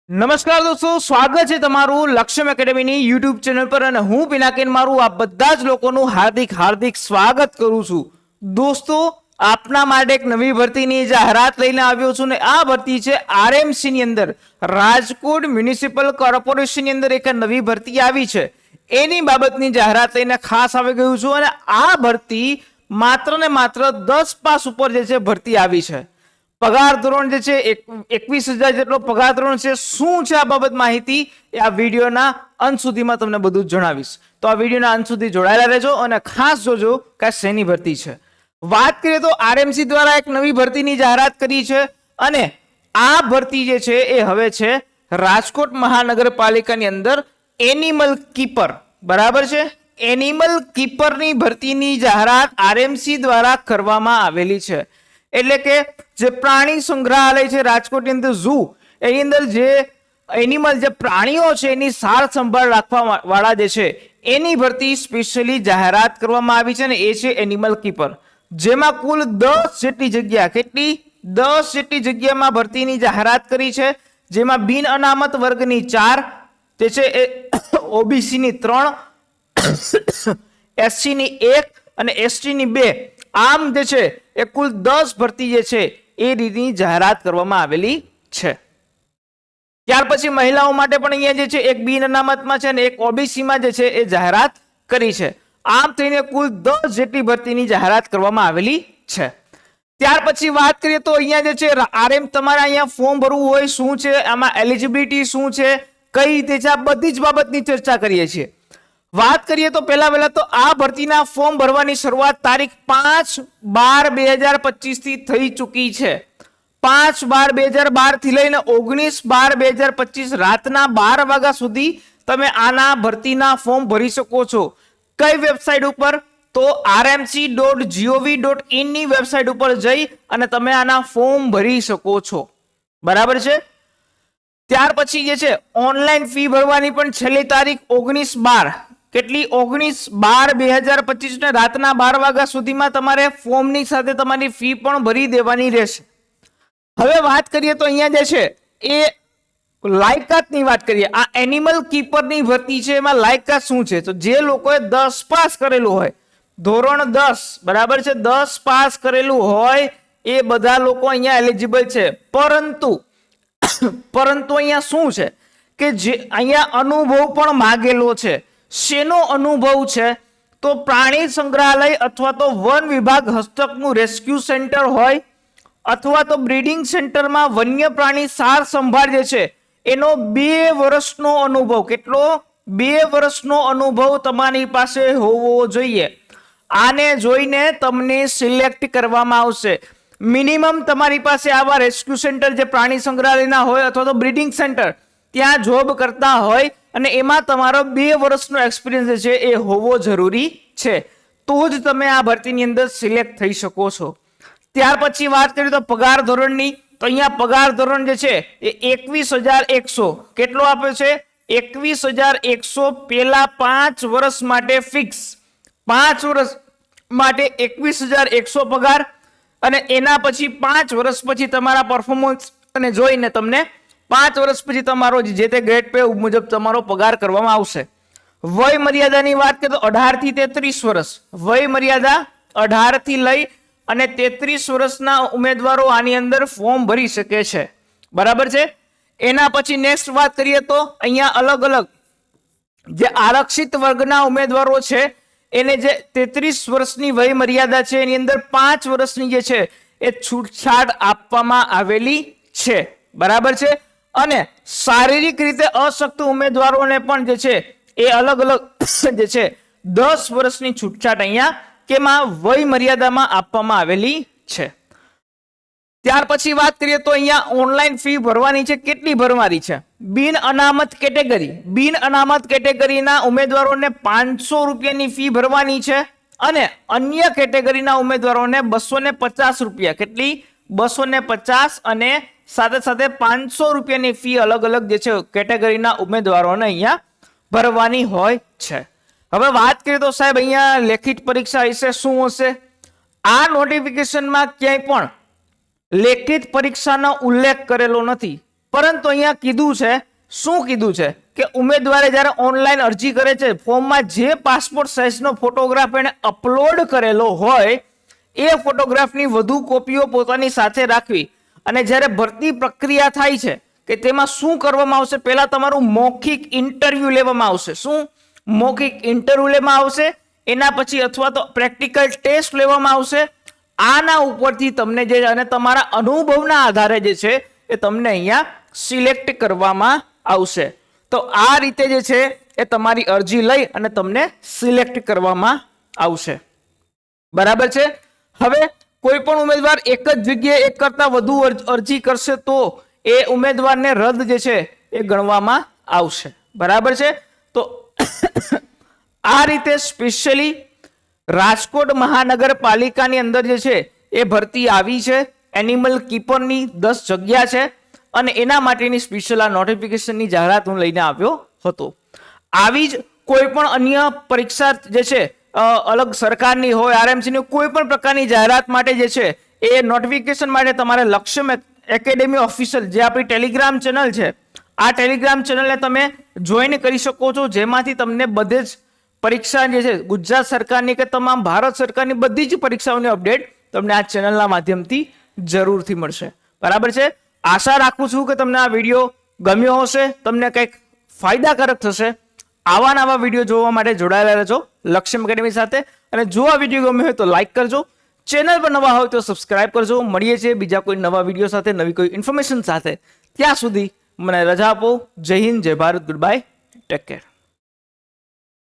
નમસ્કાર દોસ્તો, સ્વાગત છે તમારું લક્ષ્યમ એકેડમીની યુટ્યુબ ચેનલ પર અને હું પિનાકિન મારું આ બધા જ લોકોનું હાર્દિક સ્વાગત કરું છું. દોસ્તો, આપના માટે એક નવી ભરતીની જાહેરાત લઈને આવ્યો છું ને આ ભરતી છે આરએમસી ની અંદર, રાજકોટ મ્યુનિસિપલ કોર્પોરેશન ની અંદર એક નવી ભરતી આવી છે. એની બાબતની જાહેરાત લઈને ખાસ આવી ગયું છું અને આ ભરતી માત્ર ને માત્ર 10 પાસ ઉપર જે છે ભરતી આવી છે. પગાર ધોરણ જે છે 21,000 જેટલો પગાર ધોરણ છે. શું છે આ બાબત માહિતી એ આ વિડીયોના અંત સુધીમાં તમને બધું જણાવીશ. તો આ વિડીયોના અંત સુધી જોડાયેલા રહેજો અને ખાસ જોજો કે શેની ભરતી છે. વાત કરીએ તો આરએમસી દ્વારા એક નવી ભરતીની જાહેરાત કરી છે અને આ ભરતી જે છે એ હવે છે રાજકોટ મહાનગરપાલિકાની અંદર એનિમલ કીપર. બરાબર છે, એનિમલ કીપરની ભરતીની જાહેરાત આરએમસી દ્વારા કરવામાં આવેલી છે. એટલે કે જે પ્રાણી સંગ્રહાલય છે રાજકોટની અંદર ઝૂ, એની અંદર જે એનિમલ જે પ્રાણીઓ છે એની સાર સંભાળ રાખવા વાળા જે છે એની ભરતી સ્પેશિયલી જાહેરાત કરવામાં આવી છે ને એ છે એનિમલ કીપર. જેમાં કુલ 10 જેટલી જગ્યા, કેટલી 10 જેટલી જગ્યામાં ભરતીની જાહેરાત કરી છે. જેમાં બિન અનામત વર્ગની 4 જે છે એ ઓબીસી ની 3, એસસી ની 1 અને એસટી ની 2, આમ જે છે એ કુલ 10 ભરતી જે છે એ રીતની જાહેરાત કરવામાં આવેલી છે. ત્યાર પછી મહિલાઓ માટે પણ અહીંયા જે છે એક બિન અનામતમાં છે અને એક ઓબીસીમાં જે છે એ જાહેરાત કરી છે. આમ થઈને કુલ 10 જેટલી ભરતીની જાહેરાત કરવામાં આવેલી છે. ત્યાર પછી વાત કરીએ તો અહીંયા જે છે આરએમ તમારે અહીંયા ફોર્મ ભરવું હોય, શું છે આમાં એલિજિબિલિટી શું છે, કઈ રીતે છે, આ બધી જ બાબતની ચર્ચા કરીએ છીએ. વાત કરીએ તો પહેલા તો આ ભરતીના ફોર્મ ભરવાની શરૂઆત તારીખ 5/12/2025 થી થઈ ચૂકી છે. 5/12/2012 થી લઈને 19/12/2025 રાતના 12 વાગ્યા સુધી તમે આના ભરતીના ફોર્મ ભરી શકો છો. કઈ વેબસાઇટ ઉપર? તો rmc.gov.in ની વેબસાઇટ ઉપર જઈ અને તમે આના ફોર્મ ભરી શકો છો. બરાબર છે. ત્યાર પછી જે છે ઓનલાઈન ફી ભરવાની પણ છેલ્લી તારીખ 19/12, કેટલી 19/12/2025 ને રાતના 12 વાગ્યા સુધીમાં તમારે ફોર્મની સાથે તમારી ફી પણ ભરી દેવાની રહેશે. હવે વાત કરીએ તો અહીંયા જે છે એ લાયકાતની વાત કરીએ. આ એનિમલ કીપરની ભરતી છે, એમાં લાયકાત શું છે? તો જે લોકોએ 10 પાસ કરેલું હોય, ધોરણ 10, બરાબર છે, 10 પાસ કરેલું હોય એ બધા લોકો અહીંયા એલિજિબલ છે. પરંતુ અહીંયા શું છે કે જે અહીંયા અનુભવ પણ માંગેલો છે. શેનો અનુભવ છે? તો પ્રાણી સંગ્રહાલય અથવા તો વન વિભાગ હસ્તકનું રેસ્ક્યુ સેન્ટર હોય અથવા તો બ્રીડિંગ સેન્ટરમાં વન્ય પ્રાણી સાર સંભાળ જે છે એનો 2 વર્ષનો અનુભવ. કેટલો? 2 વર્ષનો અનુભવ તમારી પાસે હોવો જોઈએ. આને જોઈને તમને સિલેક્ટ કરવામાં આવશે. મિનિમમ તમારી પાસે આવા રેસ્ક્યુ સેન્ટર જે પ્રાણી સંગ્રહાલયના હોય અથવા તો બ્રીડિંગ સેન્ટર ત્યાં જોબ કરતા હોય અને એમાં તમારો 2 વર્ષનો એક્સપિરિયન્સ છે એ હોવો જરૂરી છે. તો જ તમે આ ભરતીની અંદર સિલેક્ટ થઈ શકો છો. ત્યાર પછી વાત કરીએ તો પગાર ધોરણની, તો અહીંયા પગાર ધોરણ જે છે એ 21,100 કેટલો આપ્યો છે? 21,100 પેલા 5 વર્ષ માટે ફિક્સ. 5 વર્ષ માટે 21,100 પગાર અને એના પછી 5 વર્ષ પછી તમારા પરફોર્મન્સ અને જોઈને તમને 5 વર્ષ પછી તમારો જે તે ગ્રેડ પે મુજબ તમારો પગાર કરવામાં આવશે. વય મર્યાદાની વાત કરીએ તો 18 થી 33 વર્ષ વય મર્યાદા, 18 થી લઈ અને 33 વર્ષના ઉમેદવારો આની અંદર ફોર્મ ભરી શકે છે. બરાબર છે. એના પછી નેક્સ્ટ વાત કરીએ તો અહીંયા અલગ અલગ જે આરક્ષિત વર્ગના ઉમેદવારો છે એને જે 33 વર્ષની વય મર્યાદા છે એની અંદર 5 વર્ષની જે છે એ છૂટછાટ આપવામાં આવેલી છે. બરાબર છે. અને શારીરિક રીતે અશક્ત ઉમેદવારોને પણ જે છે એ અલગ અલગ જે છે 10 વર્ષની છૂટછાટ અહીંયા કેમાં વય મર્યાદામાં આપવામાં આવેલી છે. ત્યાર પછી વાત કરીએ તો અહીંયા ઓનલાઈન ફી ભરવાની છે. કેટલી ભરવાની છે? બિન અનામત કેટેગરી, બિન અનામત કેટેગરીના ઉમેદવારોને 500 રૂપિયાની ફી ભરવાની છે અને અન્ય કેટેગરીના ઉમેદવારોને 250 રૂપિયા, કેટલી? 250 અને સાથે સાથે 500 રૂપિયાની ફી અલગ અલગ જે છે કેટેગરીના ઉમેદવારોને અહીંયા ભરવાની હોય છે. હવે વાત કરીએ તો સાહેબ અહીંયા લેખિત પરીક્ષા વિશે શું હશે? આ નોટિફિકેશનમાં ક્યાંય પણ લેખિત પરીક્ષાનો ઉલ્લેખ કરેલો નથી. પરંતુ અહીંયા કીધું છે, શું કીધું છે કે ઉમેદવારે જ્યારે ઓનલાઈન અરજી કરે છે, ફોર્મમાં જે પાસપોર્ટ સાઇઝનો ફોટોગ્રાફ એને અપલોડ કરેલો હોય એ ફોટોગ્રાફની વધુ કોપીઓ પોતાની સાથે રાખવી. અને જ્યારે ભરતી પ્રક્રિયા થાય છે કે તેમાં શું કરવામાં આવશે, પહેલા તમારું મૌખિક ઇન્ટરવ્યુ લેવામાં આવશે. શું મૌખિક ઇન્ટરવ્યુ લેવામાં આવશે, એના પછી અથવા તો પ્રેક્ટિકલ ટેસ્ટ લેવામાં આવશે. આના ઉપરથી તમને જે અને તમારા અનુભવના આધારે જે છે એ તમને અહીંયા સિલેક્ટ કરવામાં આવશે. તો આ રીતે જે છે એ તમારી અરજી લઈ અને તમને સિલેક્ટ કરવામાં આવશે. બરાબર છે. હવે કોઈ પણ ઉમેદવાર એક જ જગ્યાએ એક કરતા વધુ અરજી કરશે તો એ ઉમેદવારને રદ જે છે એ ગણવામાં આવશે. બરાબર છે. તો આ રીતે સ્પેશિયલી રાજકોટ મહાનગરપાલિકાની અંદર જે છે એ ભરતી આવી છે. એનિમલ કીપરની 10 જગ્યા છે અને એના માટેની સ્પેશિયલ આ નોટિફિકેશનની જાહેરાત હું લઈને આવ્યો હતો. આવી જ કોઈ પણ અન્ય પરીક્ષા જે છે અલગ સરકારની હોય, આરએમસીની કોઈ પણ પ્રકારની જાહેરાત માટે જે છે એ નોટિફિકેશન માટે તમારે લક્ષ્યમ એકેડેમી ઓફિશિયલ જે આપણી ટેલિગ્રામ ચેનલ છે, આ ટેલિગ્રામ ચેનલને તમે જોઈન કરી શકો છો, જેમાંથી તમને બધે જ પરીક્ષા જે છે ગુજરાત સરકારની કે તમામ ભારત સરકારની બધી જ પરીક્ષાઓની અપડેટ તમને આ ચેનલના માધ્યમથી જરૂરથી મળશે. બરાબર છે. આશા રાખું છું કે તમને આ વિડીયો ગમ્યો હશે, તમને કંઈક ફાયદાકારક થશે. આવા નવા વિડીયો જોવા માટે જોડાયેલા રહેજો લક્ષ્યમ એકેડેમી સાથે. અને જો આ વિડીયો ગમ્યો હોય તો લાઈક કરજો, ચેનલ પર નવા હોય તો સબસ્ક્રાઇબ કરજો. મળીએ છીએ બીજા કોઈ નવા વિડીયો સાથે, નવી કોઈ ઇન્ફોર્મેશન સાથે. ત્યાં સુધી મને રજા આપો. જય હિન્દ, જય Bharat, good bye, take care.